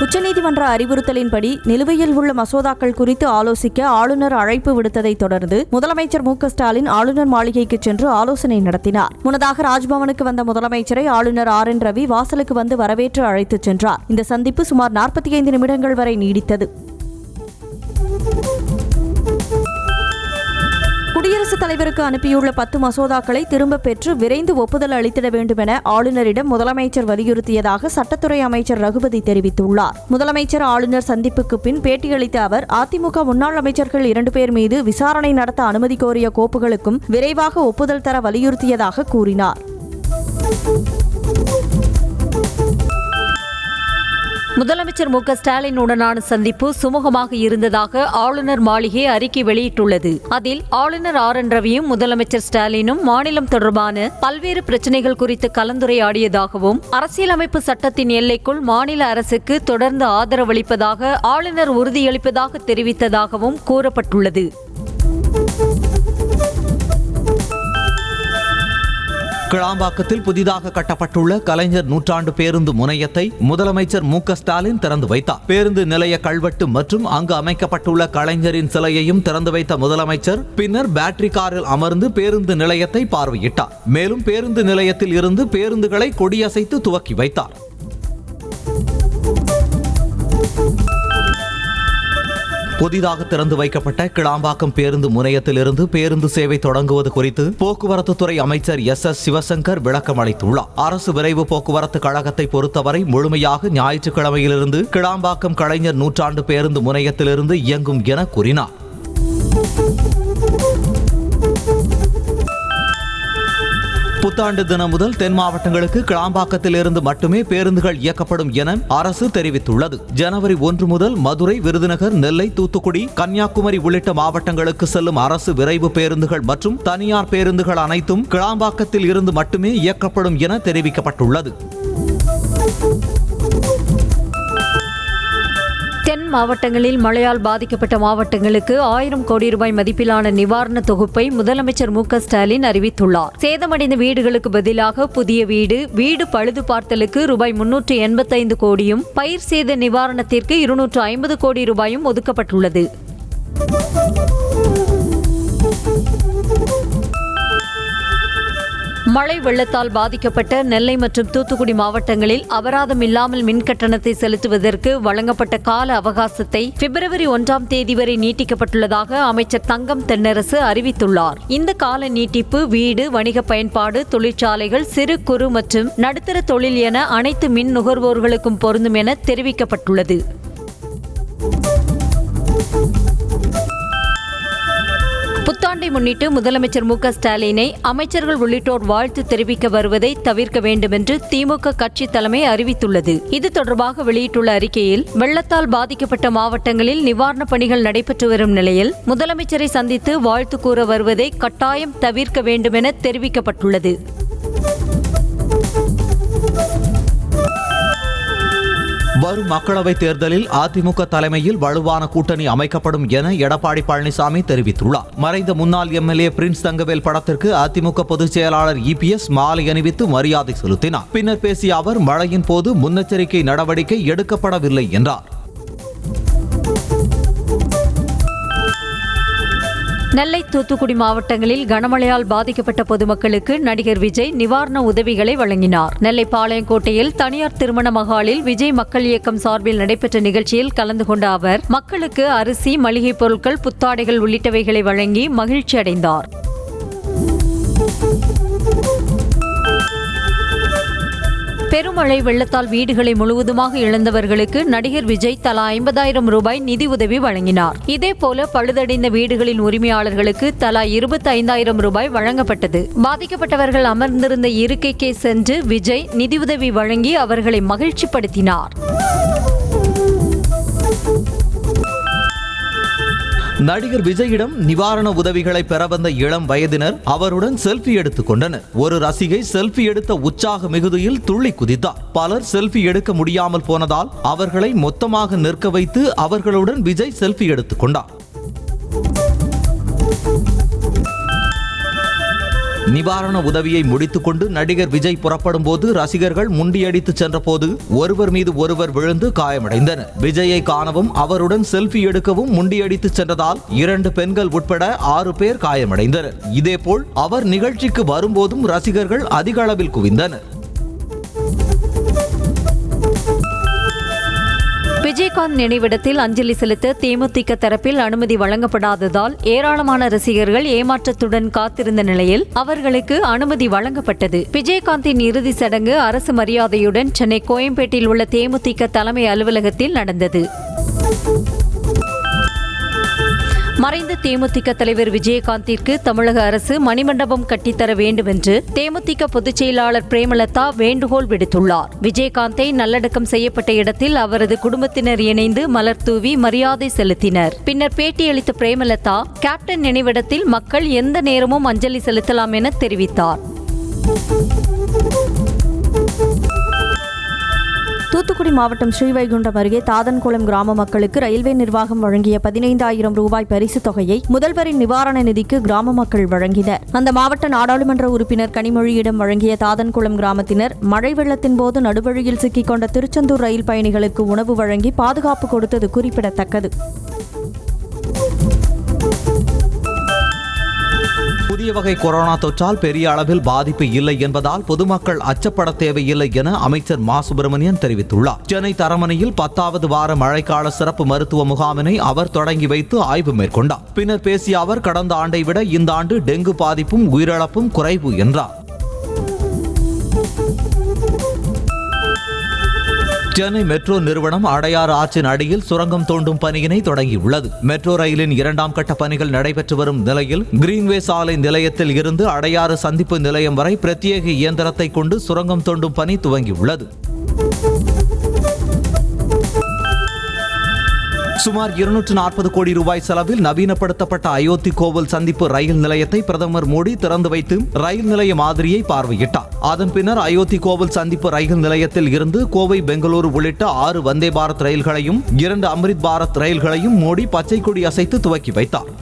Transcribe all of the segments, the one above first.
உச்சநீதிமன்ற அறிவுறுத்தலின்படி நிலுவையில் உள்ள மசோதாக்கள் குறித்து ஆலோசிக்க ஆளுநர் அழைப்பு விடுத்ததை தொடர்ந்து முதலமைச்சர் மு.க.ஸ்டாலின் ஆளுநர் மாளிகைக்கு சென்று ஆலோசனை நடத்தினார். முன்னதாக ராஜ்பவனுக்கு வந்த முதலமைச்சரை ஆளுநர் RN ரவி வாசலுக்கு வந்து வரவேற்று அழைத்துச் சென்றார். இந்த சந்திப்பு சுமார் 45 நிமிடங்கள் வரை நீடித்தது. குடியரசுத் தலைவருக்கு அனுப்பியுள்ள 10 மசோதாக்களை திரும்பப் பெற்று விரைந்து ஒப்புதல் அளித்திட வேண்டும் என ஆளுநரிடம் முதலமைச்சர் வலியுறுத்தியதாக சட்டத்துறை அமைச்சர் ரகுபதி தெரிவித்துள்ளார். முதலமைச்சர் ஆளுநர் சந்திப்புக்கு பின் பேட்டியளித்த அவர் அதிமுக முன்னாள் அமைச்சர்கள் 2 பேர் மீது விசாரணை நடத்த அனுமதி கோரிய கோப்புகளுக்கும் விரைவாக ஒப்புதல் தர வலியுறுத்தியதாக கூறினார். முதலமைச்சர் மு.க.ஸ்டாலின் உடனான சந்திப்பு சுமூகமாக இருந்ததாக ஆளுநர் மாளிகை அறிக்கை வெளியிட்டுள்ளது. அதில் ஆளுநர் RN ரவியும் முதலமைச்சர் ஸ்டாலினும் மாநிலம் தொடர்பான பல்வேறு பிரச்சினைகள் குறித்து கலந்துரையாடியதாகவும் அரசியலமைப்பு சட்டத்தின் எல்லைக்குள் மாநில அரசுக்கு தொடர்ந்து ஆதரவளிப்பதாக ஆளுநர் உறுதியளிப்பதாக தெரிவித்ததாகவும் கூறப்பட்டுள்ளது. கிளாம்பாக்கத்தில் புதிதாக கட்டப்பட்டுள்ள கலைஞர் நூற்றாண்டு பேருந்து முனையத்தை முதலமைச்சர் மு.க.ஸ்டாலின் திறந்து வைத்தார். பேருந்து நிலைய கல்வெட்டு மற்றும் அங்கு அமைக்கப்பட்டுள்ள கலைஞரின் சிலையையும் திறந்து வைத்த முதலமைச்சர் பின்னர் பேட்டரி காரில் அமர்ந்து பேருந்து நிலையத்தை பார்வையிட்டார். மேலும் பேருந்து நிலையத்தில் இருந்து பேருந்துகளை கொடியசைத்து துவக்கி வைத்தார். புதிதாக திறந்து வைக்கப்பட்ட கிளாம்பாக்கம் பேருந்து முனையத்திலிருந்து பேருந்து சேவை தொடங்குவது குறித்து போக்குவரத்து துறை அமைச்சர் S.S. சிவசங்கர் விளக்கம் அளித்துள்ளார். அரசு விரைவு போக்குவரத்து கழகத்தை பொறுத்தவரை முழுமையாக ஞாயிற்றுக்கிழமையிலிருந்து கிளாம்பாக்கம் கலைஞர் நூற்றாண்டு பேருந்து முனையத்திலிருந்து இயங்கும் என கூறினார். புத்தாண்டு தினம் முதல் தென் மாவட்டங்களுக்கு கிளாம்பாக்கத்தில் இருந்து மட்டுமே பேருந்துகள் இயக்கப்படும் என அரசு தெரிவித்துள்ளது. ஜனவரி 1 முதல் மதுரை, விருதுநகர், நெல்லை, தூத்துக்குடி, கன்னியாகுமரி உள்ளிட்ட மாவட்டங்களுக்கு செல்லும் அரசு விரைவு பேருந்துகள் மற்றும் தனியார் பேருந்துகள் அனைத்தும் கிளாம்பாக்கத்தில் இருந்து மட்டுமே இயக்கப்படும் என தெரிவிக்கப்பட்டுள்ளது. தென் மாவட்டங்களில் மழையால் பாதிக்கப்பட்ட மாவட்டங்களுக்கு 1000 கோடி ரூபாய் மதிப்பிலான நிவாரண தொகுப்பை முதலமைச்சர் மு.க.ஸ்டாலின் அறிவித்துள்ளார். சேதமடைந்த வீடுகளுக்கு பதிலாக புதிய வீடு பழுது பார்த்தலுக்கு ரூபாய் 385 கோடியும், பயிர் சேத நிவாரணத்திற்கு 250 கோடி ரூபாயும் ஒதுக்கப்பட்டுள்ளது. மழை வெள்ளத்தால் பாதிக்கப்பட்ட நெல்லை மற்றும் தூத்துக்குடி மாவட்டங்களில் அபராதம் இல்லாமல் மின்கட்டணத்தை செலுத்துவதற்கு வழங்கப்பட்ட கால அவகாசத்தை பிப்ரவரி 1ஆம் தேதி வரை நீட்டிக்கப்பட்டுள்ளதாக அமைச்சர் தங்கம் தென்னரசு அறிவித்துள்ளார். இந்த கால நீட்டிப்பு வீடு, வணிக பயன்பாடு, தொழிற்சாலைகள், சிறு குறு மற்றும் நடுத்தர தொழில் என அனைத்து மின் நுகர்வோர்களுக்கும் பொருந்தும் என தெரிவிக்கப்பட்டுள்ளது. புத்தாண்டை முன்னிட்டு முதலமைச்சர் மு.க.ஸ்டாலினை அமைச்சர்கள் உள்ளிட்டோர் வாழ்த்து தெரிவிக்க வருவதை தவிர்க்க வேண்டும் என்று திமுக கட்சி தலைமை அறிவித்துள்ளது. இது தொடர்பாக வெளியிட்டுள்ள அறிக்கையில், வெள்ளத்தால் பாதிக்கப்பட்ட மாவட்டங்களில் நிவாரணப் பணிகள் நடைபெற்று வரும் நிலையில் முதலமைச்சரை சந்தித்து வாழ்த்து கூற வருவதை கட்டாயம் தவிர்க்க வேண்டும் என தெரிவிக்கப்பட்டுள்ளது. வரும் மக்களவைத் தேர்தலில் அதிமுக தலைமையில் வலுவான கூட்டணி அமைக்கப்படும் என எடப்பாடி பழனிசாமி தெரிவித்துள்ளார். மறைந்த முன்னாள் MLA பிரின்ஸ் தங்கவேல் படத்திற்கு அதிமுக பொதுச் செயலாளர் EPS மாலை அணிவித்து மரியாதை செலுத்தினார். பின்னர் பேசிய அவர், மழையின் போது முன்னெச்சரிக்கை நடவடிக்கை எடுக்கப்படவில்லை என்றார். நெல்லை, தூத்துக்குடி மாவட்டங்களில் கனமழையால் பாதிக்கப்பட்ட பொதுமக்களுக்கு நடிகர் விஜய் நிவாரண உதவிகளை வழங்கினார். நெல்லை பாளையங்கோட்டையில் தனியார் திருமண மகாலில் விஜய் மக்கள் இயக்கம் சார்பில் நடைபெற்ற நிகழ்ச்சியில் கலந்து கொண்ட அவர் மக்களுக்கு அரிசி, மளிகை பொருட்கள், புத்தாடைகள் உள்ளிட்டவைகளை வழங்கி மகிழ்ச்சி அடைந்தார். பெருமழை வெள்ளத்தால் வீடுகளை முழுவதுமாக இழந்தவர்களுக்கு நடிகர் விஜய் தலா 50,000 ரூபாய் நிதி உதவி வழங்கினார். இதேபோல பழுதடைந்த வீடுகளின் உரிமையாளர்களுக்கு தலா 25,000 ரூபாய் வழங்கப்பட்டது. பாதிக்கப்பட்டவர்கள் அமர்ந்திருந்த இருக்கைக்கே சென்று விஜய் நிதியுதவி வழங்கி அவர்களை மகிழ்ச்சிப்படுத்தினார். நடிகர் விஜயிடம் நிவாரண உதவிகளை பெற வந்த இளம் வயதினர் அவருடன் செல்ஃபி எடுத்துக் கொண்டனர். ஒரு ரசிகை செல்ஃபி எடுத்த உற்சாக மிகுதியில் துள்ளி குதித்தார். பலர் செல்ஃபி எடுக்க முடியாமல் போனதால் அவர்களை மொத்தமாக நிற்க வைத்து அவர்களுடன் விஜய் செல்ஃபி எடுத்துக் கொண்டார். நிவாரண உதவியை முடித்துக்கொண்டு நடிகர் விஜய் புறப்படும் போது ரசிகர்கள் முண்டியடித்து சென்றபோது ஒருவர் மீது ஒருவர் விழுந்து காயமடைந்தனர். விஜயை காணவும் அவருடன் செல்ஃபி எடுக்கவும் முண்டியடித்து சென்றதால் 2 பெண்கள் உட்பட 6 பேர் காயமடைந்தனர். இதேபோல் அவர் நிகழ்ச்சிக்கு வரும்போதும் ரசிகர்கள் அதிக அளவில் குவிந்தனர். விஜயகாந்த் நினைவிடத்தில் அஞ்சலி செலுத்த தேமுதிக தரப்பில் அனுமதி வழங்கப்படாததால் ஏராளமான ரசிகர்கள் ஏமாற்றத்துடன் காத்திருந்த நிலையில் அவர்களுக்கு அனுமதி வழங்கப்பட்டது. விஜயகாந்தின் இறுதி சடங்கு அரசு மரியாதையுடன் சென்னை கோயம்பேட்டில் உள்ள தேமுதிக தலைமை அலுவலகத்தில் நடந்தது. மறைந்த தேமுதிக தலைவர் விஜயகாந்திற்கு தமிழக அரசு மணிமண்டபம் கட்டித்தர வேண்டும் என்று தேமுதிக பொதுச் செயலாளர் பிரேமலதா வேண்டுகோள் விடுத்துள்ளார். விஜயகாந்தை நல்லடக்கம் செய்யப்பட்ட இடத்தில் அவரது குடும்பத்தினர் இணைந்து மலர் தூவி மரியாதை செலுத்தினர். பின்னர் பேட்டியளித்த பிரேமலதா, கேப்டன் நினைவிடத்தில் மக்கள் எந்த நேரமும் அஞ்சலி செலுத்தலாம் என தெரிவித்தார். தூத்துக்குடி மாவட்டம் ஸ்ரீவைகுண்டம் அருகே தாதன்குளம் கிராம மக்களுக்கு ரயில்வே நிர்வாகம் வழங்கிய 15,000 ரூபாய் பரிசு தொகையை முதல்வரின் நிவாரண நிதிக்கு கிராம மக்கள் வழங்கினர். அந்த மாவட்ட நாடாளுமன்ற உறுப்பினர் கனிமொழியிடம் வழங்கிய தாதன்குளம் கிராமத்தினர் மழை வெள்ளத்தின் போது நடுவழியில் சிக்கிக் கொண்ட திருச்செந்தூர் ரயில் பயணிகளுக்கு உணவு வழங்கி பாதுகாப்பு கொடுத்தது குறிப்பிடத்தக்கது. புதிய வகை கொரோனா தொற்றால் பெரிய அளவில் பாதிப்பு இல்லை என்பதால் பொதுமக்கள் அச்சப்பட தேவையில்லை என அமைச்சர் மா சுப்பிரமணியன் தெரிவித்துள்ளார். சென்னை தரமணியில் 10வது வார மழைக்கால சிறப்பு மருத்துவ முகாமினை அவர் தொடங்கி வைத்து ஆய்வு மேற்கொண்டார். பின்னர் பேசிய அவர், கடந்த ஆண்டை விட இந்த ஆண்டு டெங்கு பாதிப்பும் உயிரிழப்பும் குறைவு என்றார். சென்னை மெட்ரோ நிறுவனம் அடையாறு ஆற்றின் அடியில் சுரங்கம் தோண்டும் பணியினை தொடங்கியுள்ளது. மெட்ரோ ரயிலின் 2ஆம் கட்ட பணிகள் நடைபெற்று வரும் நிலையில் கிரீன்வே சாலை நிலையத்தில் இருந்து அடையாறு சந்திப்பு நிலையம் வரை பிரத்யேக இயந்திரத்தை கொண்டு சுரங்கம் தோண்டும் பணி துவங்கியுள்ளது. சுமார் 240 கோடி ரூபாய் செலவில் நவீனப்படுத்தப்பட்ட அயோத்தி கோவில் சந்திப்பு ரயில் நிலையத்தை பிரதமர் மோடி திறந்து வைத்து ரயில் நிலைய மாதிரியை பார்வையிட்டார். அதன் பின்னர் அயோத்தி கோவில் சந்திப்பு ரயில் நிலையத்தில் இருந்து கோவை, பெங்களூரு உள்ளிட்ட 6 வந்தே பாரத் ரயில்களையும் 2 அம்ரித் பாரத் ரயில்களையும் மோடி பச்சை கொடி அசைத்து துவக்கி வைத்தார்.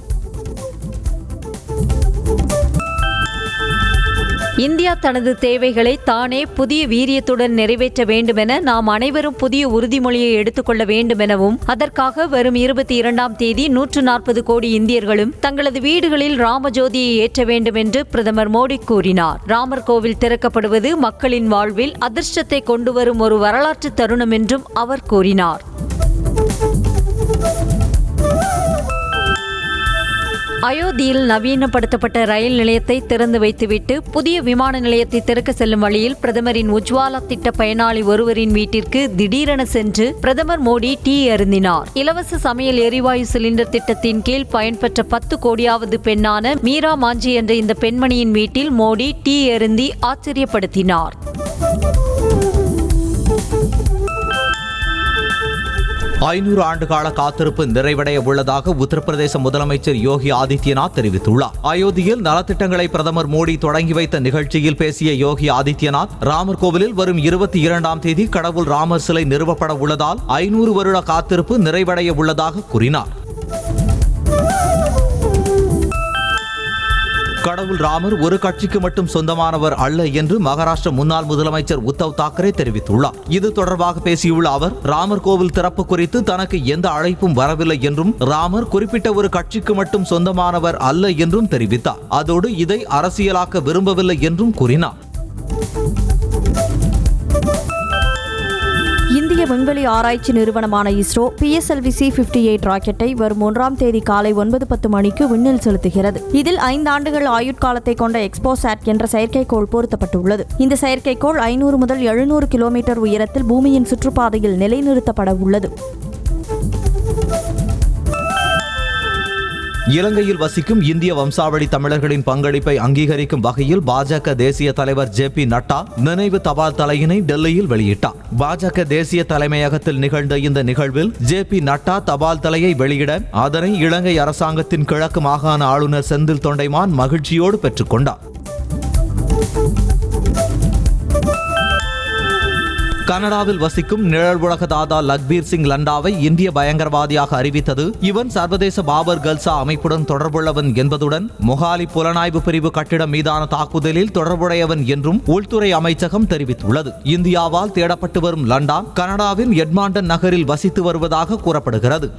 இந்தியா தனது தேவைகளை தானே புதிய வீரியத்துடன் நிறைவேற்ற வேண்டுமென நாம் அனைவரும் புதிய உறுதிமொழியை எடுத்துக்கொள்ள வேண்டுமெனவும், அதற்காக வரும் 22ஆம் தேதி 140 கோடி இந்தியர்களும் தங்களது வீடுகளில் ராமஜோதியை ஏற்ற வேண்டும் என்று பிரதமர் மோடி கூறினார். ராமர் கோவில் திறக்கப்படுவது மக்களின் வாழ்வில் அதிர்ஷ்டத்தை கொண்டு வரும் ஒரு வரலாற்று தருணம் என்றும் அவர் கூறினார். அயோத்தியில் நவீனப்படுத்தப்பட்ட ரயில் நிலையத்தை திறந்து வைத்துவிட்டு புதிய விமான நிலையத்தை திறக்க செல்லும் வழியில் பிரதமரின் உஜ்வாலா திட்ட பயனாளி ஒருவரின் வீட்டிற்கு திடீரென சென்று பிரதமர் மோடி டீ அருந்தினார். இலவச சமையல் எரிவாயு சிலிண்டர் திட்டத்தின் கீழ் பயன்பெற்ற 10 கோடியாவது பெண்ணான மீரா மாஞ்சி என்ற இந்த பெண்மணியின் வீட்டில் மோடி டீ அருந்தி ஆச்சரியப்படுத்தினார். 500 ஆண்டுகால காத்திருப்பு நிறைவடைய உள்ளதாக உத்தரப்பிரதேச முதலமைச்சர் யோகி ஆதித்யநாத் தெரிவித்துள்ளார். அயோத்தியில் நலத்திட்டங்களை பிரதமர் மோடி தொடங்கி வைத்த நிகழ்ச்சியில் பேசிய யோகி ஆதித்யநாத், ராமர் கோவிலில் வரும் 22ஆம் தேதி கடவுள் ராமர் சிலை நிறுவப்பட உள்ளதால் 500 வருட காத்திருப்பு நிறைவடைய உள்ளதாக கூறினார். கடவுள் ராமர் ஒரு கட்சிக்கு மட்டும் சொந்தமானவர் அல்ல என்று மகாராஷ்டிர முன்னாள் முதலமைச்சர் உத்தவ் தாக்கரே தெரிவித்துள்ளார். இது தொடர்பாக பேசியுள்ள அவர், ராமர் கோவில் திறப்பு குறித்து தனக்கு எந்த அழைப்பும் வரவில்லை என்றும், ராமர் குறிப்பிட்ட ஒரு கட்சிக்கு மட்டும் சொந்தமானவர் அல்ல என்றும் தெரிவித்தார். அதோடு இதை அரசியலாக்க விரும்பவில்லை என்றும் கூறினார். இந்திய விண்வெளி ஆராய்ச்சி நிறுவனமான இஸ்ரோ PSLV C-58 ராக்கெட்டை வரும் 1ஆம் தேதி காலை 9:10 மணிக்கு விண்ணில் செலுத்துகிறது. இதில் 5 ஆண்டுகள் ஆயுட்காலத்தை கொண்ட எக்ஸ்போசாட் என்ற செயற்கைக்கோள் பொருத்தப்பட்டுள்ளது. இந்த செயற்கைக்கோள் 500 முதல் 700 கிலோமீட்டர் உயரத்தில் பூமியின் சுற்றுப்பாதையில் நிலைநிறுத்தப்பட உள்ளது. இலங்கையில் வசிக்கும் இந்திய வம்சாவளி தமிழர்களின் பங்களிப்பை அங்கீகரிக்கும் வகையில் பாஜக தேசிய தலைவர் JP நட்டா நினைவு தபால் தலையினை டெல்லியில் வெளியிட்டார். பாஜக தேசிய தலைமையகத்தில் நிகழ்ந்த இந்த நிகழ்வில் JP நட்டா தபால் தலையை வெளியிட அதனை இலங்கை அரசாங்கத்தின் கிழக்கு மாகாண ஆளுநர் செந்தில் தொண்டைமான் மகிழ்ச்சியோடு பெற்றுக்கொண்டார். கனடாவில் வசிக்கும் நிழல் உலக தாதா லக்பீர் சிங் லண்டாவை இந்திய பயங்கரவாதியாக அறிவித்தது இவன் சர்வதேச பாபர் கல்சா அமைப்புடன் தொடர்புள்ளவன் என்பதுடன் மொஹாலி புலனாய்வு பிரிவு கட்டிடம் மீதான தாக்குதலில் தொடர்புடையவன் என்றும் உள்துறை அமைச்சகம் தெரிவித்துள்ளது. இந்தியாவால் தேடப்பட்டு வரும் லண்டா கனடாவின் எட்மாண்டன் நகரில் வசித்து வருவதாக கூறப்படுகிறது.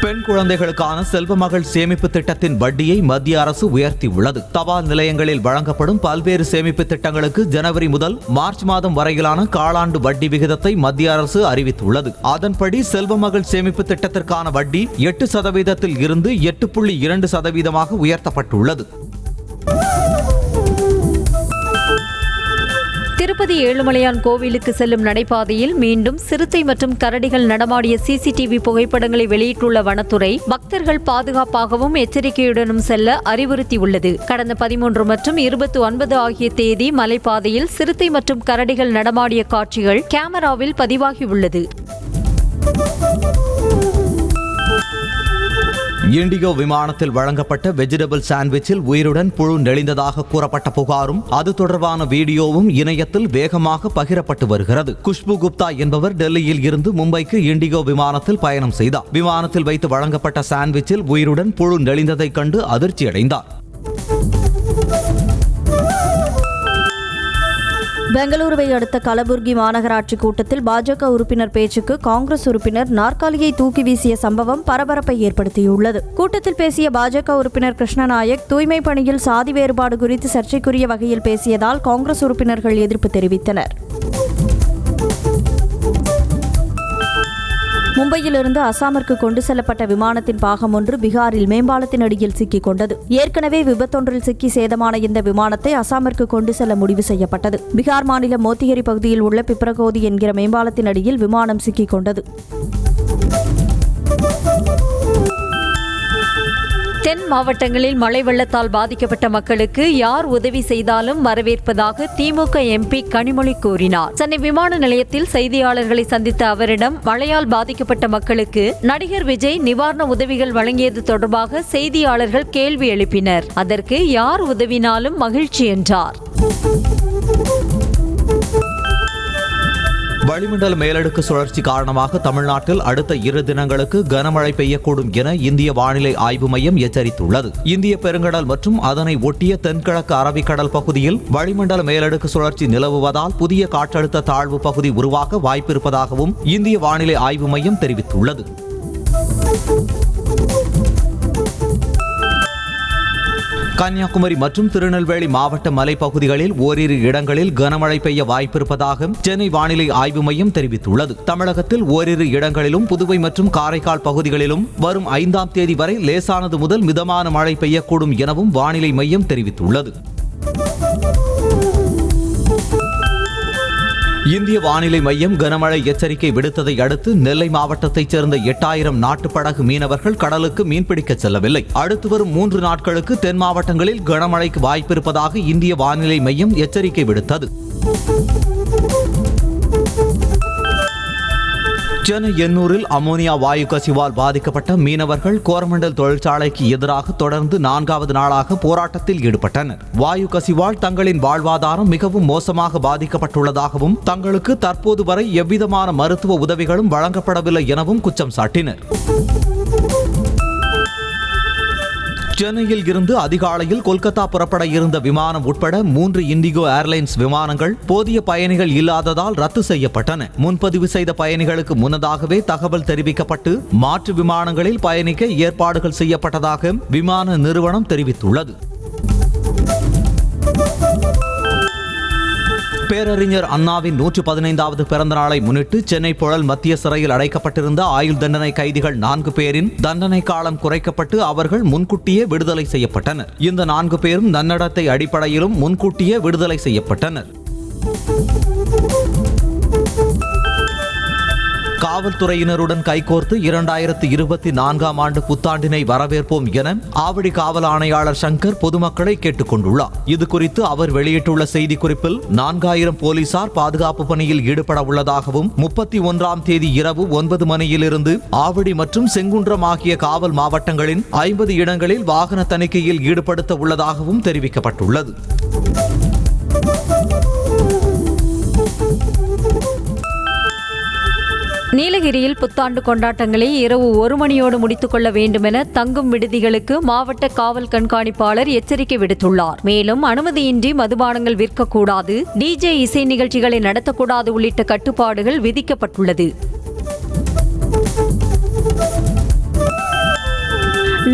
பெண் குழந்தைகளுக்கான செல்வ மகள் சேமிப்பு திட்டத்தின் வட்டியை மத்திய அரசு உயர்த்தியுள்ளது. தபால் நிலையங்களில் வழங்கப்படும் பல்வேறு சேமிப்பு திட்டங்களுக்கு ஜனவரி முதல் மார்ச் மாதம் வரையிலான காலாண்டு வட்டி விகிதத்தை மத்திய அரசு அறிவித்துள்ளது. அதன்படி செல்வ மகள் சேமிப்பு திட்டத்திற்கான வட்டி 8% இருந்து 8.2% உயர்த்தப்பட்டுள்ளது. திருப்பதி ஏழுமலையான் கோவிலுக்கு செல்லும் நடைபாதையில் மீண்டும் சிறுத்தை மற்றும் கரடிகள் நடமாடிய சிசிடிவி புகைப்படங்களை வெளியிட்டுள்ள வனத்துறை பக்தர்கள் பாதுகாப்பாகவும் எச்சரிக்கையுடனும் செல்ல அறிவுறுத்தியுள்ளது. கடந்த 13 மற்றும் 29 ஆகிய தேதி மலைப்பாதையில் சிறுத்தை மற்றும் கரடிகள் நடமாடிய காட்சிகள் கேமராவில் பதிவாகியுள்ளது. இண்டிகோ விமானத்தில் வழங்கப்பட்ட வெஜிடபிள் சாண்ட்விச்சில் உயிருடன் புழு நெளிந்ததாக கூறப்பட்ட புகாரும் அது தொடர்பான வீடியோவும் இணையத்தில் வேகமாக பகிரப்பட்டு வருகிறது. குஷ்பு குப்தா என்பவர் டெல்லியில் இருந்து மும்பைக்கு இண்டிகோ விமானத்தில் பயணம் செய்தார். விமானத்தில் வைத்து வழங்கப்பட்ட சாண்ட்விச்சில் உயிருடன் புழு நெளிந்ததைக் கண்டு அதிர்ச்சியடைந்தார். பெங்களூருவை அடுத்த கலபுர்கி மாநகராட்சி கூட்டத்தில் பாஜக உறுப்பினர் பேச்சுக்கு காங்கிரஸ் உறுப்பினர் நாற்காலியை தூக்கி வீசிய சம்பவம் பரபரப்பை ஏற்படுத்தியுள்ளது. கூட்டத்தில் பேசிய பாஜக உறுப்பினர் கிருஷ்ணநாயக் தூய்மை பணியில் சாதி வேறுபாடு குறித்து சர்ச்சைக்குரிய வகையில் பேசியதால் காங்கிரஸ் உறுப்பினர்கள் எதிர்ப்பு தெரிவித்தனர். மும்பையிலிருந்து அசாமிற்கு கொண்டு செல்லப்பட்ட விமானத்தின் பாகம் ஒன்று பீகாரில் மேம்பாலத்தின் அடியில் சிக்கிக் கொண்டது. ஏற்கனவே விபத்தொன்றில் சிக்கி சேதமான இந்த விமானத்தை அசாமிற்கு கொண்டு செல்ல முடிவு செய்யப்பட்டது. பீகார் மாநிலம் மோத்திகிரி பகுதியில் உள்ள பிப்ரகோதி என்கிற மேம்பாலத்தின் அடியில் விமானம் சிக்கிக் கொண்டது. தென் மாவட்டங்களில் மழை வெள்ளத்தால் பாதிக்கப்பட்ட மக்களுக்கு யார் உதவி செய்தாலும் வரவேற்பதாக திமுக எம்பி கனிமொழி கூறினார். சென்னை விமான நிலையத்தில் செய்தியாளர்களை சந்தித்த அவரிடம் மழையால் பாதிக்கப்பட்ட மக்களுக்கு நடிகர் விஜய் நிவாரண உதவிகள் வழங்கியது தொடர்பாக செய்தியாளர்கள் கேள்வி எழுப்பினர். அதற்கு யார் உதவினாலும் மகிழ்ச்சி என்றார். வளிமண்டல மேலடுக்கு சுழற்சி காரணமாக தமிழ்நாட்டில் அடுத்த 2 தினங்களுக்கு கனமழை பெய்யக்கூடும் என இந்திய வானிலை ஆய்வு மையம் எச்சரித்துள்ளது. இந்திய பெருங்கடல் மற்றும் அதனை ஒட்டிய தென்கிழக்கு அரபிக்கடல் பகுதியில் வளிமண்டல மேலடுக்கு சுழற்சி நிலவுவதால் புதிய காற்றழுத்த தாழ்வு பகுதி உருவாக வாய்ப்பிருப்பதாகவும் இந்திய வானிலை ஆய்வு மையம் தெரிவித்துள்ளது. கன்னியாகுமரி மற்றும் திருநெல்வேலி மாவட்ட மலைப்பகுதிகளில் ஓரிரு இடங்களில் கனமழை பெய்ய வாய்ப்பிருப்பதாக சென்னை வானிலை ஆய்வு மையம் தெரிவித்துள்ளது. தமிழகத்தில் ஓரிரு இடங்களிலும் புதுவை மற்றும் காரைக்கால் பகுதிகளிலும் வரும் 5ஆம் தேதி வரை லேசானது முதல் மிதமான மழை பெய்யக்கூடும் எனவும் வானிலை மையம் தெரிவித்துள்ளது. இந்திய வானிலை மையம் கனமழை எச்சரிக்கை விடுத்ததை அடுத்து நெல்லை மாவட்டத்தைச் சேர்ந்த 8000 நாட்டுப்படகு மீனவர்கள் கடலுக்கு மீன்பிடிக்க செல்லவில்லை. அடுத்து வரும் 3 நாட்களுக்கு தென் மாவட்டங்களில் கனமழைக்கு வாய்ப்பிருப்பதாக இந்திய வானிலை மையம் எச்சரிக்கை விடுத்தது. சென்னை எண்ணூரில் அமோனியா வாயு கசிவால் பாதிக்கப்பட்ட மீனவர்கள் கோரமண்டல் தொழிற்சாலைக்கு எதிராக தொடர்ந்து 4வது நாளாக போராட்டத்தில் ஈடுபட்டனர். வாயு கசிவால் தங்களின் வாழ்வாதாரம் மிகவும் மோசமாக பாதிக்கப்பட்டுள்ளதாகவும் தங்களுக்கு தற்போது வரை எவ்விதமான மருத்துவ உதவிகளும் வழங்கப்படவில்லை எனவும் குற்றம் சாட்டினர். சென்னையில் இருந்து அதிகாலையில் கொல்கத்தா புறப்பட இருந்த விமானம் உட்பட 3 இண்டிகோ ஏர்லைன்ஸ் விமானங்கள் போதிய பயணிகள் இல்லாததால் ரத்து செய்யப்பட்டன. முன்பதிவு செய்த பயணிகளுக்கு முன்னதாகவே தகவல் தெரிவிக்கப்பட்டு மாற்று விமானங்களில் பயணிக்க ஏற்பாடுகள் செய்யப்பட்டதாக விமான நிறுவனம் தெரிவித்துள்ளது. பேரறிஞர் அண்ணாவின் 115வது பிறந்த நாளை முன்னிட்டு சென்னை புழல் மத்திய சிறையில் அடைக்கப்பட்டிருந்த ஆயுள் தண்டனை கைதிகள் 4 பேரின் தண்டனை காலம் குறைக்கப்பட்டு அவர்கள் முன்கூட்டியே விடுதலை செய்யப்பட்டனர். இந்த 4 பேரும் நன்னடத்தை அடிப்படையிலும் முன்கூட்டியே விடுதலை செய்யப்பட்டனர். காவல்துறையினருடன் கைகோர்த்து 2024ஆம் ஆண்டு புத்தாண்டினை வரவேற்போம் என ஆவடி காவல் ஆணையாளர் சங்கர் பொதுமக்களை கேட்டுக் கொண்டுள்ளார். இதுகுறித்து அவர் வெளியிட்டுள்ள செய்திக்குறிப்பில் 4000 போலீசார் பாதுகாப்பு பணியில் ஈடுபட உள்ளதாகவும் 31ஆம் தேதி இரவு 9 மணியிலிருந்து ஆவடி மற்றும் செங்குன்றம் ஆகிய காவல் மாவட்டங்களின் 50 இடங்களில் வாகன தணிக்கையில் ஈடுபடுத்த உள்ளதாகவும் தெரிவிக்கப்பட்டுள்ளது. நீலகிரியில் புத்தாண்டு கொண்டாட்டங்களை இரவு 1 மணியோடு முடித்துக் கொள்ள வேண்டுமென தங்கும் விடுதிகளுக்கு மாவட்ட காவல் கண்காணிப்பாளர் எச்சரிக்கை விடுத்துள்ளார். மேலும் அனுமதியின்றி மதுபானங்கள் விற்கக்கூடாது, டிஜே இசை நிகழ்ச்சிகளை நடத்தக்கூடாது உள்ளிட்ட கட்டுப்பாடுகள் விதிக்கப்பட்டுள்ளது.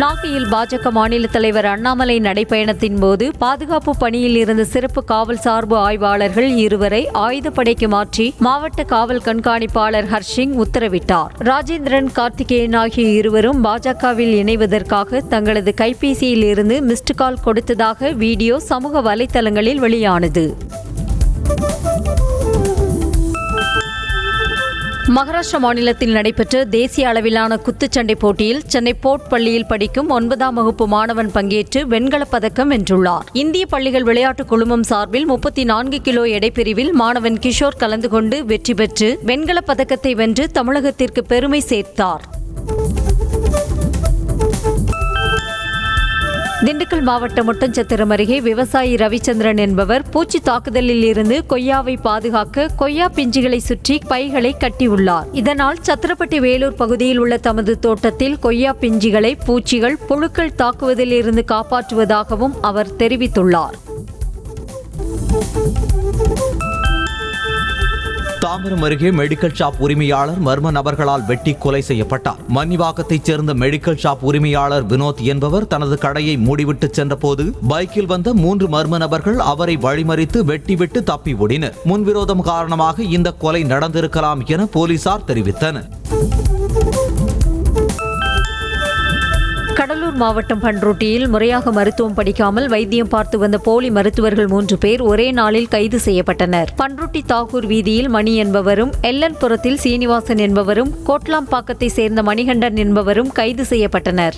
நாகையில் பாஜக மாநில தலைவர் அண்ணாமலை நடைபயணத்தின் போது பாதுகாப்பு பணியில் இருந்த சிறப்பு காவல் சார்பு ஆய்வாளர்கள் 2 ஆயுதப்படைக்கு மாற்றி மாவட்ட காவல் கண்காணிப்பாளர் ஹர்ஷிங் உத்தரவிட்டார். ராஜேந்திரன், கார்த்திகேயன் ஆகிய 2 பாஜகவில் இணைவதற்காக தங்களது கைபேசியில் இருந்து மிஸ்டு கால் கொடுத்ததாக வீடியோ சமூக வலைதளங்களில் வெளியானது. மகாராஷ்டிரா மாநிலத்தில் நடைபெற்ற தேசிய அளவிலான குத்துச்சண்டை போட்டியில் சென்னை போர்ட் பள்ளியில் படிக்கும் 9ஆம் வகுப்பு மாணவன் பங்கேற்று வெண்கலப் பதக்கம் வென்றுள்ளார். இந்திய பள்ளிகள் விளையாட்டுக் குழுமம் சார்பில் 34 கிலோ எடைப்பிரிவில் மாணவன் கிஷோர் கலந்து கொண்டு வெற்றி பெற்று வெண்கலப் பதக்கத்தை வென்று தமிழகத்திற்கு பெருமை சேர்த்தார். திண்டுக்கல் மாவட்டம் ஒட்டன்சத்திரம் அருகே விவசாயி ரவிச்சந்திரன் என்பவர் பூச்சி தாக்குதலில் இருந்து கொய்யாவை பாதுகாக்க கொய்யா பிஞ்சுகளை சுற்றி பைகளை கட்டியுள்ளார். இதனால் சத்திரப்பட்டி வேலூர் பகுதியில் உள்ள தமது தோட்டத்தில் கொய்யா பிஞ்சுகளை பூச்சிகள், புழுக்கள் தாக்குவதில் இருந்து காப்பாற்றுவதாகவும் அவர் தெரிவித்துள்ளார். தாம்பரம் அருகே மெடிக்கல் ஷாப் உரிமையாளர் மர்ம நபர்களால் வெட்டி கொலை செய்யப்பட்டார். மன்னிவாக்கத்தைச் சேர்ந்த மெடிக்கல் ஷாப் உரிமையாளர் வினோத் என்பவர் தனது கடையை மூடிவிட்டு சென்றபோது பைக்கில் வந்த 3 மர்ம நபர்கள் அவரை வழிமறித்து வெட்டிவிட்டு தப்பி ஓடினர். முன்விரோதம் காரணமாக இந்த கொலை நடந்திருக்கலாம் என போலீசார் தெரிவித்தனர். கடலூர் மாவட்டம் பண்ருட்டியில் முறையாக மருத்துவம் படிக்காமல் வைத்தியம் பார்த்து வந்த போலி மருத்துவர்கள் 3 பேர் ஒரே நாளில் கைது செய்யப்பட்டனர். பண்ருட்டி தாகூர் வீதியில் மணி என்பவரும், எல்லன்புரத்தில் சீனிவாசன் என்பவரும், கோட்லாம்பாக்கத்தை சேர்ந்த மணிகண்டன் என்பவரும் கைது செய்யப்பட்டனர்.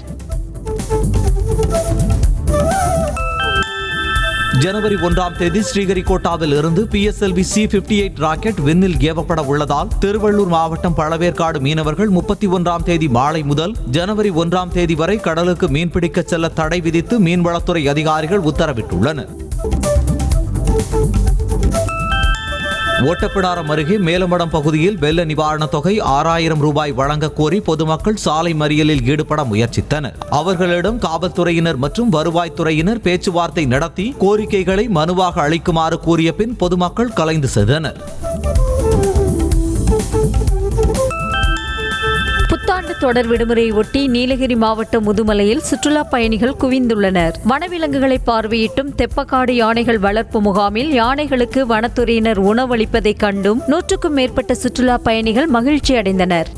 ஜனவரி 1ஆம் தேதி ஸ்ரீஹரிகோட்டாவில் இருந்து PSLV C-58 ராக்கெட் விண்ணில் ஏவப்பட உள்ளதால் திருவள்ளூர் மாவட்டம் பழவேற்காடு மீனவர்கள் 31ஆம் தேதி மாலை முதல் ஜனவரி 1ஆம் தேதி வரை கடலுக்கு மீன்பிடிக்க செல்ல தடை விதித்து மீன்வளத்துறை அதிகாரிகள் உத்தரவிட்டுள்ளனர். ஓட்டப்பிடாரம் அருகே மேலமடம் பகுதியில் வெள்ள நிவாரணத் தொகை 6000 ரூபாய் வழங்க கோரி பொதுமக்கள் சாலை மறியலில் ஈடுபட முயற்சித்தனர். அவர்களிடம் காவல்துறையினர் மற்றும் வருவாய்த்துறையினர் பேச்சுவார்த்தை நடத்தி கோரிக்கைகளை மனுவாக அளிக்குமாறு கூறிய பின் பொதுமக்கள் கலைந்து சென்றனர். புத்தாண்டு தொடர் விடுமுறையை ஒட்டி நீலகிரி மாவட்டம் முதுமலையில் சுற்றுலா பயணிகள் குவிந்துள்ளனர். வனவிலங்குகளை பார்வையிட்டும் தெப்பக்காடு யானைகள் வளர்ப்பு முகாமில் யானைகளுக்கு வனத்துறையினர் உணவளிப்பதைக் கண்டும் 100க்கும் மேற்பட்ட சுற்றுலா பயணிகள் மகிழ்ச்சி அடைந்தனர்.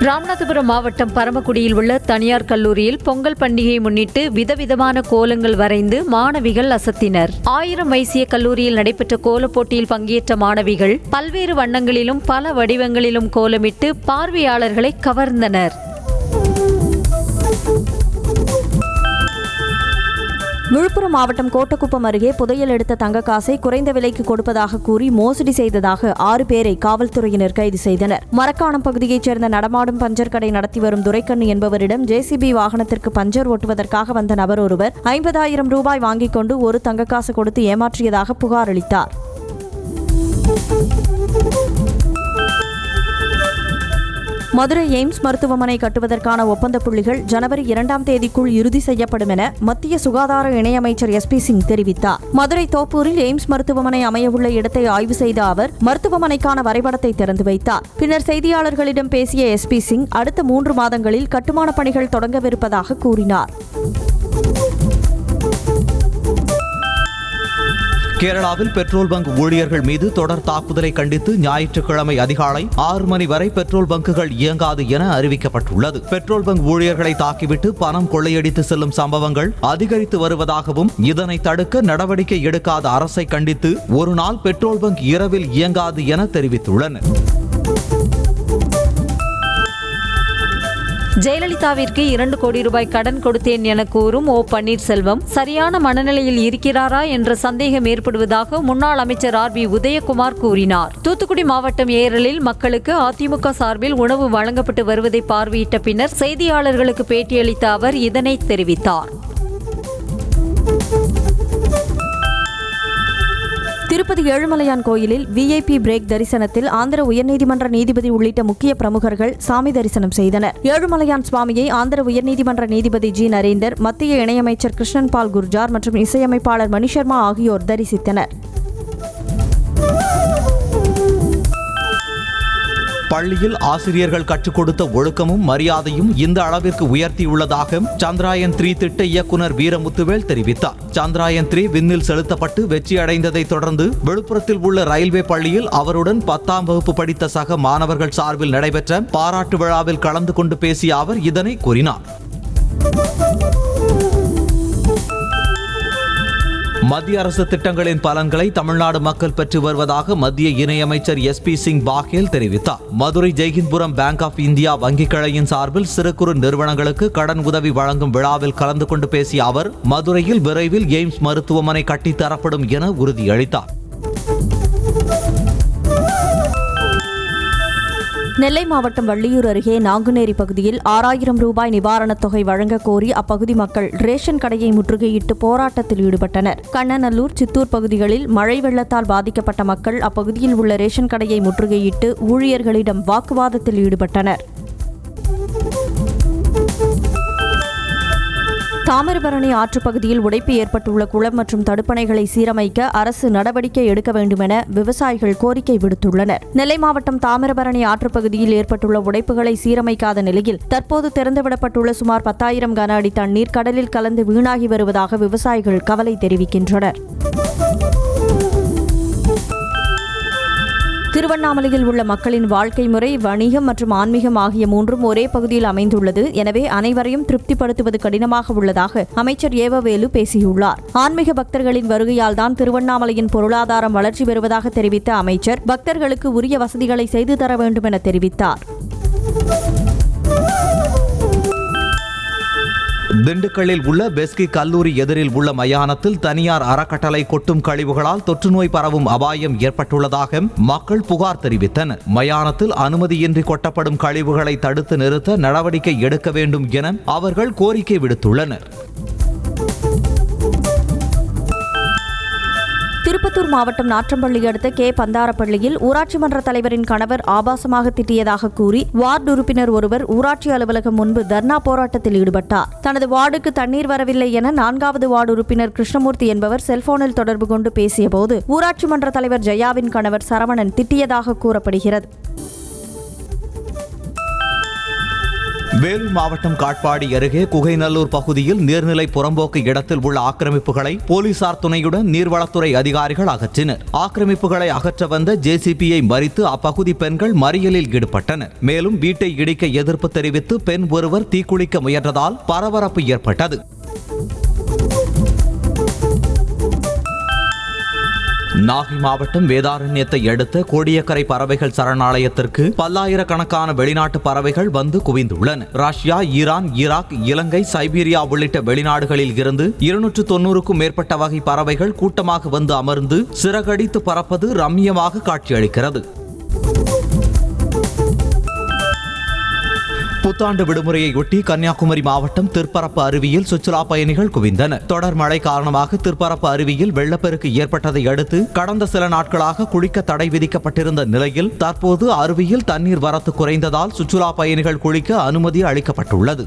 ராமநாதபுரம் மாவட்டம் பரமக்குடியில் உள்ள தனியார் கல்லூரியில் பொங்கல் பண்டிகையை முன்னிட்டு விதவிதமான கோலங்கள் வரைந்து மாணவிகள் அசத்தினர். 1000 வைசிய கல்லூரியில் நடைபெற்ற கோலப் போட்டியில் பங்கேற்ற மாணவிகள் பல்வேறு வண்ணங்களிலும் பல வடிவங்களிலும் கோலமிட்டு பார்வையாளர்களை கவர்ந்தனர். விழுப்புரம் மாவட்டம் கோட்டக்குப்பம் அருகே புதையல் எடுத்த தங்க காசை குறைந்த விலைக்கு கொடுப்பதாக கூறி மோசடி செய்ததாக 6 பேரை காவல்துறையினர் கைது செய்தனர். மரக்காணம் பகுதியைச் சேர்ந்த நடமாடும் பஞ்சர் கடை நடத்தி வரும் துரைக்கண்ணு என்பவரிடம் JCB வாகனத்திற்கு பஞ்சர் ஓட்டுவதற்காக வந்த நபர் ஒருவர் 50,000 ரூபாய் வாங்கிக் கொண்டு ஒரு தங்கக்காசு கொடுத்து ஏமாற்றியதாக புகார் அளித்தார். மதுரை எய்ம்ஸ் மருத்துவமனை கட்டுவதற்கான ஒப்பந்த புள்ளிகள் ஜனவரி 2ஆம் தேதிக்குள் இறுதி செய்யப்படும் என மத்திய சுகாதார இணையமைச்சர் SP சிங் தெரிவித்தார். மதுரை தோப்பூரில் எய்ம்ஸ் மருத்துவமனை அமையவுள்ள இடத்தை ஆய்வு செய்த அவர் மருத்துவமனைக்கான வரைபடத்தை திறந்து வைத்தார். பின்னர் செய்தியாளர்களிடம் பேசிய SP சிங் அடுத்த 3 மாதங்களில் கட்டுமான பணிகள் தொடங்கவிருப்பதாக கூறினார். கேரளாவில் பெட்ரோல் பங்க் ஊழியர்கள் மீது தொடர் தாக்குதலை கண்டித்து ஞாயிற்றுக்கிழமை அதிகாலை 6 மணி வரை பெட்ரோல் பங்குகள் இயங்காது என அறிவிக்கப்பட்டுள்ளது. பெட்ரோல் பங்க் ஊழியர்களை தாக்கிவிட்டு பணம் கொள்ளையடித்து செல்லும் சம்பவங்கள் அதிகரித்து வருவதாகவும் இதனை தடுக்க நடவடிக்கை எடுக்காத அரசை கண்டித்து ஒரு நாள் பெட்ரோல் பங்க் இரவில் இயங்காது என தெரிவித்துள்ளனர். ஜெயலலிதாவிற்கு 2 கோடி ரூபாய் கடன் கொடுத்தேன் என கூறும் O பன்னீர்செல்வம் சரியான மனநிலையில் இருக்கிறாரா என்ற சந்தேகம் ஏற்படுவதாக முன்னாள் அமைச்சர் RB உதயகுமார் கூறினார். தூத்துக்குடி மாவட்டம் ஏரலில் மக்களுக்கு அதிமுக சார்பில் உணவு வழங்கப்பட்டு வருவதை பார்வையிட்ட பின்னர் செய்தியாளர்களுக்கு பேட்டியளித்த அவர் இதனை தெரிவித்தார். திருப்பதி ஏழுமலையான் கோயிலில் விஐபி பிரேக் தரிசனத்தில் ஆந்திர உயர்நீதிமன்ற நீதிபதி உள்ளிட்ட முக்கிய பிரமுகர்கள் சாமி தரிசனம் செய்தனர். ஏழுமலையான் சுவாமியை ஆந்திர உயர்நீதிமன்ற நீதிபதி ஜி நரேந்தர், மத்திய இணையமைச்சர் கிருஷ்ணன் பால் குர்ஜார் மற்றும் இசையமைப்பாளர் மணி சர்மா ஆகியோர் தரிசித்தனர். பள்ளியில் ஆசிரியர்கள் கற்றுக் கொடுத்த ஒழுக்கமும் மரியாதையும் இந்த அளவிற்கு உயர்த்தியுள்ளதாக சந்திராயன் 3 திட்ட இயக்குனர் வீரமுத்துவேல் தெரிவித்தார். சந்திராயன் 3 விண்ணில் செலுத்தப்பட்டு வெற்றியடைந்ததை தொடர்ந்து விழுப்புரத்தில் உள்ள ரயில்வே பள்ளியில் அவருடன் 10ஆம் வகுப்பு படித்த சக மாணவர்கள் சார்பில் நடைபெற்ற பாராட்டு விழாவில் கலந்து கொண்டு பேசிய அவர் இதனை கூறினார். மத்திய அரசு திட்டங்களின் பலன்களை தமிழ்நாடு மக்கள் பெற்று வருவதாக மத்திய இணையமைச்சர் SP சிங் பாகேல் தெரிவித்தார். Madurai Jaihindpuram bank of India வங்கிக் கிளையின் சார்பில் சிறு குறு நிறுவனங்களுக்கு கடன் உதவி வழங்கும் விழாவில் கலந்து கொண்டு பேசிய அவர் மதுரையில் விரைவில் எய்ம்ஸ் மருத்துவமனை கட்டித்தரப்படும் என உறுதியளித்தார். நெல்லை மாவட்டம் வள்ளியூர் அருகே நாங்குநேரி பகுதியில் 6000 ரூபாய் நிவாரணத் தொகை வழங்க கோரி அப்பகுதி மக்கள் ரேஷன் கடையை முற்றுகையிட்டு போராட்டத்தில் ஈடுபட்டனர். கண்ணநல்லூர், சித்தூர் பகுதிகளில் மழை வெள்ளத்தால் பாதிக்கப்பட்ட மக்கள் அப்பகுதியில் உள்ள ரேஷன் கடையை முற்றுகையிட்டு ஊழியர்களிடம் வாக்குவாதத்தில் ஈடுபட்டனர். தாமிரபரணி ஆற்றுப்பகுதியில் உடைப்பு ஏற்பட்டுள்ள குளம் மற்றும் தடுப்பணைகளை சீரமைக்க அரசு நடவடிக்கை எடுக்க வேண்டுமென விவசாயிகள் கோரிக்கை விடுத்துள்ளனர். நெல்லை மாவட்டம் தாமிரபரணி ஆற்றுப்பகுதியில் ஏற்பட்டுள்ள உடைப்புகளை சீரமைக்காத நிலையில் தற்போது திறந்துவிடப்பட்டுள்ள சுமார் 10,000 கன அடி தண்ணீர் கடலில் கலந்து வீணாகி வருவதாக விவசாயிகள் கவலை தெரிவிக்கின்றனர். திருவண்ணாமலையில் உள்ள மக்களின் வாழ்க்கை முறை, வணிகம் மற்றும் ஆன்மீகம் ஆகிய மூன்றும் ஒரே பகுதியில் அமைந்துள்ளது. எனவே அனைவரையும் திருப்திப்படுத்துவது கடினமாக உள்ளதாக அமைச்சர் ஏவவேலு பேசியுள்ளார். ஆன்மீக பக்தர்களின் வருகையால் தான் திருவண்ணாமலையின் பொருளாதாரம் வளர்ச்சி பெறுவதாக தெரிவித்த அமைச்சர் பக்தர்களுக்கு உரிய வசதிகளை செய்து தர வேண்டும் என தெரிவித்தார். திண்டுக்கல்லில் உள்ள பெஸ்கி கல்லூரி எதிரில் உள்ள மயானத்தில் தனியார் அறக்கட்டளை கொட்டும் கழிவுகளால் தொற்றுநோய் பரவும் அபாயம் ஏற்பட்டுள்ளதாக மக்கள் புகார் தெரிவித்தனர். மயானத்தில் அனுமதியின்றி கொட்டப்படும் கழிவுகளை தடுத்து நிறுத்த நடவடிக்கை எடுக்க வேண்டும் என அவர்கள் கோரிக்கை விடுத்துள்ளனர். திருப்பத்தூர் மாவட்டம் நாற்றம்பள்ளி அடுத்த கே. பந்தாரப்பள்ளியில் ஊராட்சி மன்ற தலைவரின் கணவர் ஆபாசமாக திட்டியதாக கூறி வார்டு உறுப்பினர் ஒருவர் ஊராட்சி அலுவலகம் முன்பு தர்ணா போராட்டத்தில் ஈடுபட்டார். தனது வார்டுக்கு தண்ணீர் வரவில்லை என 4வது வார்டு உறுப்பினர் கிருஷ்ணமூர்த்தி என்பவர் செல்போனில் தொடர்பு கொண்டு பேசியபோது ஊராட்சி மன்ற தலைவர் ஜெயாவின் கணவர் சரவணன் திட்டியதாக கூறப்படுகிறது. வேலூர் மாவட்டம் காட்பாடி அருகே குகைநல்லூர் பகுதியில் நீர்நிலை புறம்போக்கு இடத்தில் உள்ள ஆக்கிரமிப்புகளை போலீசார் துணையுடன் நீர்வளத்துறை அதிகாரிகள் அகற்றினர். ஆக்கிரமிப்புகளை அகற்ற வந்த JCBயை மறித்து அப்பகுதி பெண்கள் மறியலில் ஈடுபட்டனர். மேலும் வீட்டை இடிக்க எதிர்ப்பு தெரிவித்து பெண் ஒருவர் தீக்குளிக்க முயன்றதால் பரபரப்பு ஏற்பட்டது. நாகை மாவட்டம் வேதாரண்யத்தை அடுத்த கோடியக்கரை பறவைகள் சரணாலயத்திற்கு பல்லாயிரக்கணக்கான வெளிநாட்டு பறவைகள் வந்து குவிந்துள்ளன. ரஷ்யா, ஈரான், ஈராக், இலங்கை, சைபீரியா உள்ளிட்ட வெளிநாடுகளில் இருந்து 290க்கும் மேற்பட்ட வகை பறவைகள் கூட்டமாக வந்து அமர்ந்து சிறகடித்து பறப்பது ரம்மியமாக காட்சியளிக்கிறது. புத்தாண்டு விடுமுறையொட்டி கன்னியாகுமரி மாவட்டம் திருப்பரப்பு அருவியில் சுற்றுலா பயணிகள் குவிந்தனர். தொடர் மழை காரணமாக திருப்பரப்பு அருவியில் வெள்ளப்பெருக்கு ஏற்பட்டதை அடுத்து கடந்த சில நாட்களாக குளிக்க தடை விதிக்கப்பட்டிருந்த நிலையில் தற்போது அருவியில் தண்ணீர் வரத்து குறைந்ததால் சுற்றுலா பயணிகள் குளிக்க அனுமதி அளிக்கப்பட்டுள்ளது.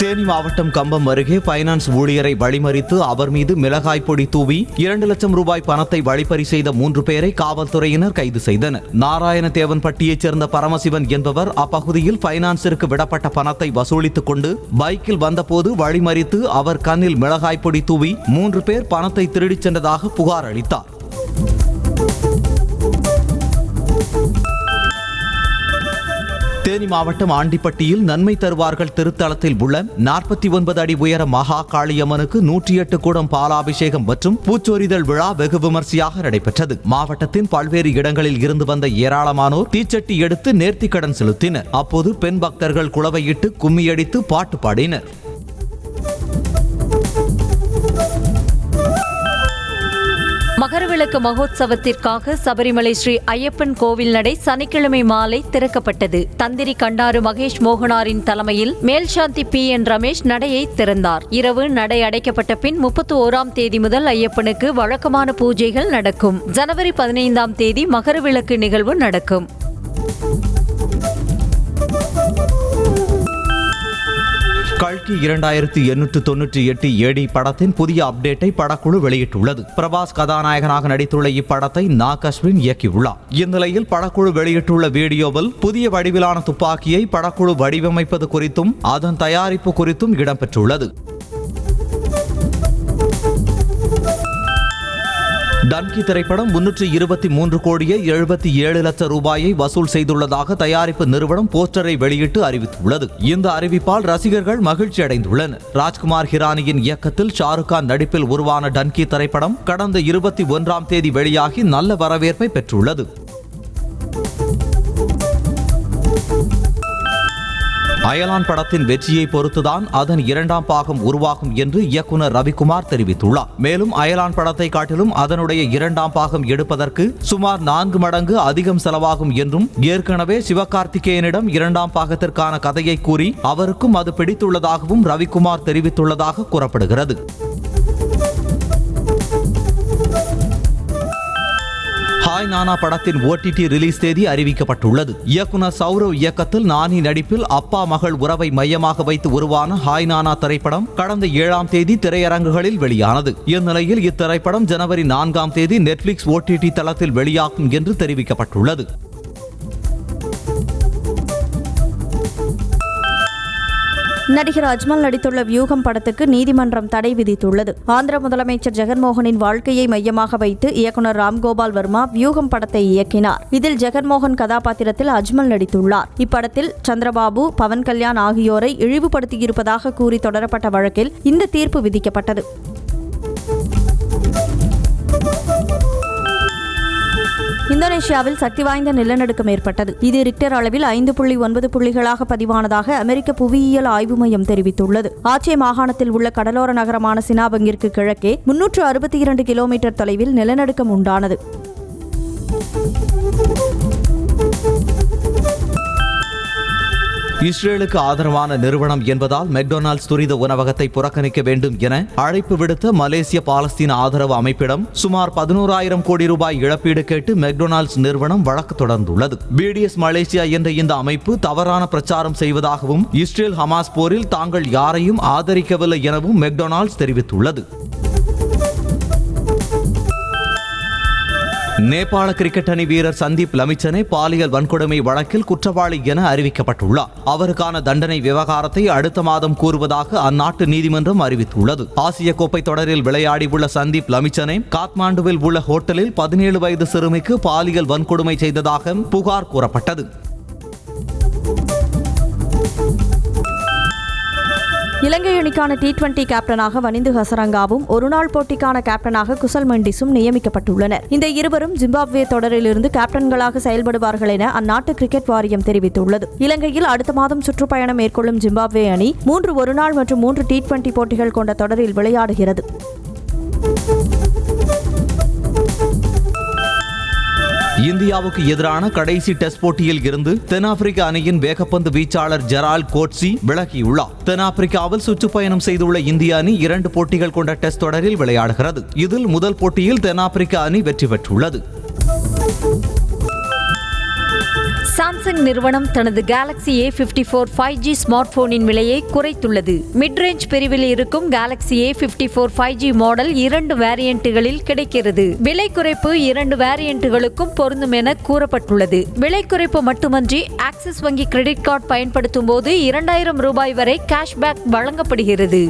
தேனி மாவட்டம் கம்பம் அருகே பைனான்ஸ் ஊழியரை வழிமறித்து அவர் மீது மிளகாய் பொடி தூவி 2 லட்சம் ரூபாய் பணத்தை வழிப்பறி செய்த 3 பேரை காவல்துறையினர் கைது செய்தனர். நாராயணதேவன்பட்டியைச் சேர்ந்த பரமசிவன் என்பவர் அப்பகுதியில் பைனான்ஸிற்கு விடப்பட்ட பணத்தை வசூலித்துக் கொண்டு பைக்கில் வந்தபோது வழிமறித்து அவர் கண்ணில் மிளகாய் பொடி தூவி 3 பேர் பணத்தை திருடிச் சென்றதாக புகார் அளித்தார். தேனி மாவட்டம் ஆண்டிப்பட்டியில் நன்மை தருவார்கள் திருத்தலத்தில் உள்ள 49 அடி உயர மகா காளியம்மனுக்கு 108 குடம் பாலாபிஷேகம் மற்றும் பூச்சொரிதல் விழா வெகு விமர்சையாக நடைபெற்றது. மாவட்டத்தின் பல்வேறு இடங்களில் இருந்து வந்த ஏராளமானோர் தீச்சட்டி எடுத்து நேர்த்திக்கடன் செலுத்தினர். அப்போது பெண் பக்தர்கள் குளவையிட்டு கும்மியடித்து பாட்டு பாடினர். மகரவிளக்கு மகோத்சவத்திற்காக சபரிமலை ஸ்ரீ ஐயப்பன் கோவில் நடை சனிக்கிழமை மாலை திறக்கப்பட்டது. தந்திரி கண்டாறு மகேஷ் மோகனாரின் தலைமையில் மேல்சாந்தி PN ரமேஷ் நடையை திறந்தார். இரவு நடை அடைக்கப்பட்ட பின் 31ஆம் தேதி முதல் ஐயப்பனுக்கு வழக்கமான பூஜைகள் நடக்கும். ஜனவரி 15ஆம் தேதி மகரவிளக்கு நிகழ்வு நடக்கும். கல்கி 2898 AD படத்தின் புதிய அப்டேட்டை படக்குழு வெளியிட்டுள்ளது. பிரபாஸ் கதாநாயகனாக நடித்துள்ள இப்படத்தை நாக் அஸ்வின் இயக்கியுள்ளார். இந்நிலையில் படக்குழு வெளியிட்டுள்ள வீடியோவில் புதிய வடிவிலான துப்பாக்கியை படக்குழு வடிவமைப்பது குறித்தும் அதன் தயாரிப்பு குறித்தும் இடம்பெற்றுள்ளது. டன்கி திரைப்படம் 323 கோடியே 77 லட்சம் ரூபாயை வசூல் செய்துள்ளதாக தயாரிப்பு நிறுவனம் போஸ்டரை வெளியிட்டு அறிவித்துள்ளது. இந்த அறிவிப்பால் ரசிகர்கள் மகிழ்ச்சி அடைந்துள்ளனர். ராஜ்குமார் ஹிரானியின் இயக்கத்தில் ஷாருக் கான் நடிப்பில் உருவான டன்கி திரைப்படம் கடந்த 21ஆம் தேதி வெளியாகி நல்ல வரவேற்பை பெற்றுள்ளது. அயலான் படத்தின் வெற்றியை பொறுத்துதான் அதன் 2ஆம் பாகம் உருவாகும் என்று இயக்குனர் ரவிக்குமார் தெரிவித்துள்ளார். மேலும் அயலான் படத்தை காட்டிலும் அதனுடைய 2ஆம் பாகம் எடுப்பதற்கு சுமார் 4 மடங்கு அதிகம் செலவாகும் என்றும் ஏற்கனவே சிவகார்த்திகேயனிடம் 2ஆம் பாகத்திற்கான கதையை கூறி அவருக்கும் அது பிடித்துள்ளதாகவும் ரவிக்குமார் தெரிவித்துள்ளதாக கூறப்படுகிறது. ஹாய் நானா படத்தின் OTT ரிலீஸ் தேதி அறிவிக்கப்பட்டுள்ளது. இயக்குனர் சௌரவ் இயக்கத்தில் நானி நடிப்பில் அப்பா மகள் உறவை மையமாக வைத்து உருவான ஹாய் நானா திரைப்படம் கடந்த 7ஆம் தேதி திரையரங்குகளில் வெளியானது. இந்நிலையில் இத்திரைப்படம் ஜனவரி 4ஆம் தேதி நெட்ஃபிளிக்ஸ் OTT தளத்தில் வெளியாகும் என்று தெரிவிக்கப்பட்டுள்ளது. நடிகர் அஜ்மல் நடித்துள்ள வியூகம் படத்துக்கு நீதிமன்றம் தடை விதித்துள்ளது. ஆந்திர முதலமைச்சர் ஜெகன்மோகனின் வாழ்க்கையை மையமாக வைத்து இயக்குனர் ராம்கோபால் வர்மா வியூகம் படத்தை இயக்கினார். இதில் ஜெகன்மோகன் கதாபாத்திரத்தில் அஜ்மல் நடித்துள்ளார். இப்படத்தில் சந்திரபாபு, பவன் கல்யாண் ஆகியோரை இழிவுபடுத்தியிருப்பதாக கூறி தொடரப்பட்ட வழக்கில் இந்த தீர்ப்பு விதிக்கப்பட்டது. இந்தோனேஷியாவில் சக்தி வாய்ந்த நிலநடுக்கம் ஏற்பட்டது. இது ரிக்டர் அளவில் 5.9 புள்ளிகளாக பதிவானதாக அமெரிக்க புவியியல் ஆய்வு மையம் தெரிவித்துள்ளது. ஆச்சே மாகாணத்தில் உள்ள கடலோர நகரமான சினாபங்கிற்கு கிழக்கே 362 கிலோமீட்டர் தொலைவில் நிலநடுக்கம் உண்டானது. இஸ்ரேலுக்கு ஆதரவான நிறுவனம் என்பதால் மெக்டொனால்ட்ஸ் துரித உணவகத்தை புறக்கணிக்க வேண்டும் என அழைப்பு விடுத்த மலேசிய பாலஸ்தீன ஆதரவு அமைப்பிடம் சுமார் 11,000 கோடி ரூபாய் இழப்பீடு கேட்டு மெக்டொனால்ட்ஸ் நிறுவனம் வழக்கு தொடர்ந்துள்ளது. BDS மலேசியா என்ற இந்த அமைப்பு தவறான பிரச்சாரம் செய்வதாகவும் இஸ்ரேல் ஹமாஸ் போரில் தாங்கள் யாரையும் ஆதரிக்கவில்லை எனவும் மெக்டொனால்ட்ஸ் தெரிவித்துள்ளது. நேபாள கிரிக்கெட் அணி வீரர் சந்தீப் லமிச்சனே பாலியல் வன்கொடுமை வழக்கில் குற்றவாளி என அறிவிக்கப்பட்டுள்ளார். அவருக்கான தண்டனை விவகாரத்தை அடுத்த மாதம் கூறுவதாக அந்நாட்டு நீதிமன்றம் அறிவித்துள்ளது. ஆசிய கோப்பை தொடரில் விளையாடியுள்ள சந்தீப் லமிச்சனே காத்மாண்டுவில் உள்ள ஹோட்டலில் 17 வயது சிறுமிக்கு பாலியல் வன்கொடுமை செய்ததாக புகார் கூறப்பட்டது. இலங்கை அணிக்கான T20 கேப்டனாக வனிந்து ஹசரங்காவும் ஒருநாள் போட்டிக்கான கேப்டனாக குசல் மெண்டிஸும் நியமிக்கப்பட்டுள்ளனர். இந்த இருவரும் ஜிம்பாப்வே தொடரிலிருந்து கேப்டன்களாக செயல்படுவார்கள் என அந்நாட்டு கிரிக்கெட் வாரியம் தெரிவித்துள்ளது. இலங்கையில் அடுத்த மாதம் சுற்றுப்பயணம் மேற்கொள்ளும் ஜிம்பாப்வே அணி 3 ஒருநாள் மற்றும் 3 T20 போட்டிகள் கொண்ட தொடரில் விளையாடுகிறது. இந்தியாவுக்கு எதிரான கடைசி டெஸ்ட் போட்டியில் இருந்து தென்னாப்பிரிக்க அணியின் வேகப்பந்து வீச்சாளர் ஜெரால்ட் கோட்ஸி விலகியுள்ளார். தென்னாப்பிரிக்காவில் சுற்றுப்பயணம் செய்துள்ள இந்திய அணி 2 போட்டிகள் கொண்ட டெஸ்ட் தொடரில் விளையாடுகிறது. இதில் முதல் போட்டியில் தென்னாப்பிரிக்க அணி வெற்றி பெற்றுள்ளது. சாம்சங் நிறுவனம் தனது கேலக்ஸி A54 5G ஸ்மார்ட் போனின் விலையை குறைத்துள்ளது. மிட்ரேஞ்ச் பிரிவில் இருக்கும் கேலக்ஸி A54 5G மாடல் 2 வேரியன்ட்டுகளில் கிடைக்கிறது. விலை குறைப்பு 2 வேரியன்ட்டுகளுக்கும் பொருந்தும் என கூறப்பட்டுள்ளது. விலை குறைப்பு மட்டுமன்றி ஆக்சிஸ் வங்கி கிரெடிட் கார்டு பயன்படுத்தும் போது 2000 ரூபாய் வரை கேஷ்பேக் வழங்கப்படுகிறது.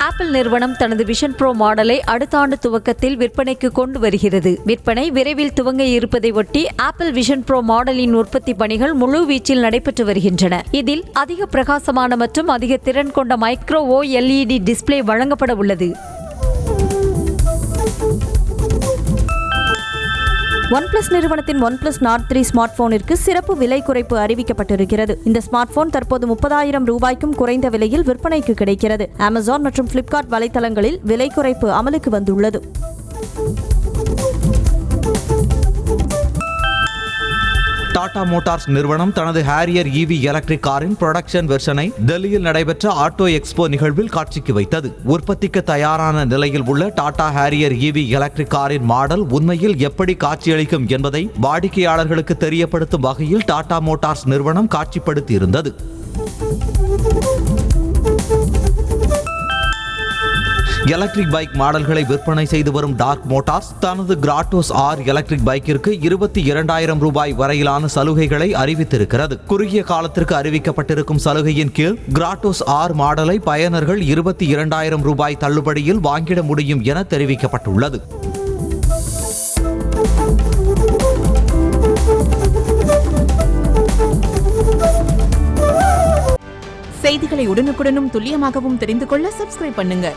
ஆப்பிள் நிறுவனம் தனது விஷன் ப்ரோ மாடலை அடுத்த ஆண்டு துவக்கத்தில் விற்பனைக்கு கொண்டு வருகிறது. விற்பனை விரைவில் துவங்க இருப்பதை ஒட்டி ஆப்பிள் விஷன் ப்ரோ மாடலின் உற்பத்தி பணிகள் முழு வீச்சில் நடைபெற்று வருகின்றன. இதில் அதிக பிரகாசமான மற்றும் அதிக திறன் கொண்ட மைக்ரோ OLED டிஸ்பிளே வழங்கப்பட உள்ளது. OnePlus நிறுவனத்தின் OnePlus Nord 3 ஸ்மார்ட் போனிற்கு சிறப்பு விலை குறைப்பு அறிவிக்கப்பட்டிருக்கிறது. இந்த ஸ்மார்ட் போன் தற்போது 30,000 ரூபாய்க்கும் குறைந்த விலையில் விற்பனைக்கு கிடைக்கிறது. Amazon மற்றும் Flipkart வலைத்தளங்களில் விலை குறைப்பு அமலுக்கு வந்துள்ளது. டாடா மோட்டார்ஸ் நிறுவனம் தனது ஹாரியர் EV எலக்ட்ரிக் காரின் புரொடக்ஷன் வெர்ஷனை டெல்லியில் நடைபெற்ற ஆட்டோ எக்ஸ்போ நிகழ்வில் காட்சிக்கு வைத்தது. உற்பத்திக்கு தயாரான நிலையில் உள்ள டாடா ஹாரியர் EV எலக்ட்ரிக் காரின் மாடல் உண்மையில் எப்படி காட்சியளிக்கும் என்பதை வாடிக்கையாளர்களுக்கு தெரியப்படுத்தும் வகையில் டாடா மோட்டார்ஸ் நிறுவனம் காட்சிப்படுத்தி இருந்தது. எலக்ட்ரிக் பைக் மாடல்களை விற்பனை செய்து வரும் டார்க் மோட்டார்ஸ் தனது கிராட்டோஸ் R எலக்ட்ரிக் பைக்கிற்கு 22,000 ரூபாய் வரையிலான சலுகைகளை அறிவித்திருக்கிறது. குறுகிய காலத்திற்கு அறிவிக்கப்பட்டிருக்கும் சலுகையின் கீழ் கிராட்டோஸ் R மாடலை பயனர்கள் 22,000 ரூபாய் தள்ளுபடியில் வாங்கிட முடியும் என தெரிவிக்கப்பட்டுள்ளது. செய்திகளை உடனுக்குடனும் துல்லியமாகவும் தெரிந்து கொள்ள சப்ஸ்கிரைப் பண்ணுங்க.